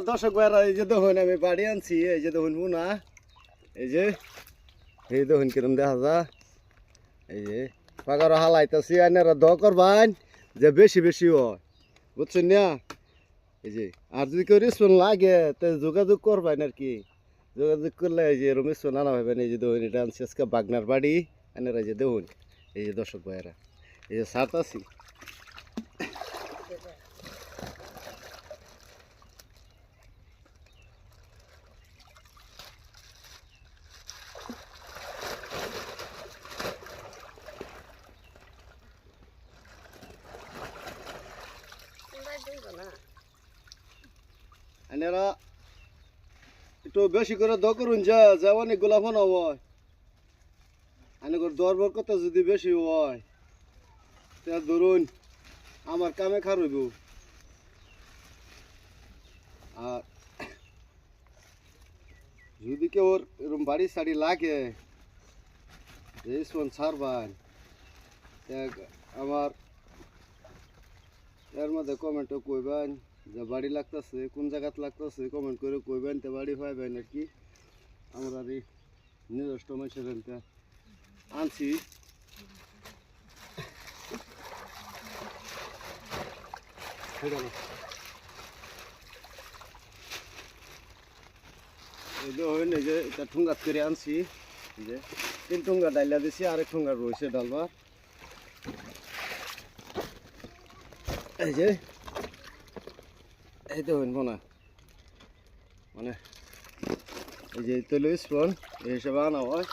দর্শক ভাইরা এই যে দেখুন আমি বাড়ি আনছি এই যে দেখুন না এই যে দেখুন কিরম দেখা যা এই যে পাগার হালাইতেছি আইনারা দ করবান যে বেশি বেশি হয় বুঝছেন না এই যে আর যদি কেউ রেসপন্স লাগে তো যোগাযোগ করবেন আর কি যোগাযোগ করলে এই যে এরম রেসপন্স আনা ভাবেন এই যে দেখুন এটা আনছি আজকে বাগনার বাড়ি আইনারা যে দেখুন এই যে দর্শক ভাইরা এই যে সাত আছি আইনারা একটু বেশি করে দ করুন যা অনেক গোলাপন হয় আইনার দরবার কত যদি বেশি হয় তা ধরুন আমার কামে খারইব আর যদি কেউ এরকম বাড়ি সাড়ি লাগে রেসপন্স ছাড়বান আমার এর মধ্যে কমেন্টও কইবেন যে বাড়ি লাগতেছে কোন জায়গাত লাগতেছে কমেন্ট করে কইবেন তো বাড়ি পাইবেন আর কি আমরা এই নিজস্ব মানুষের আনছি এই যে এটা ঠুঙ্গাত করে আনছি যে 3 ঠুঙ্গা ডাইলা দিছি আর 1 ঠুঙ্গা রয়েছে ডালবার এই যে এই দেখুন মানে এই যে তৈল স্পুন এই হিসাবে আনা হয়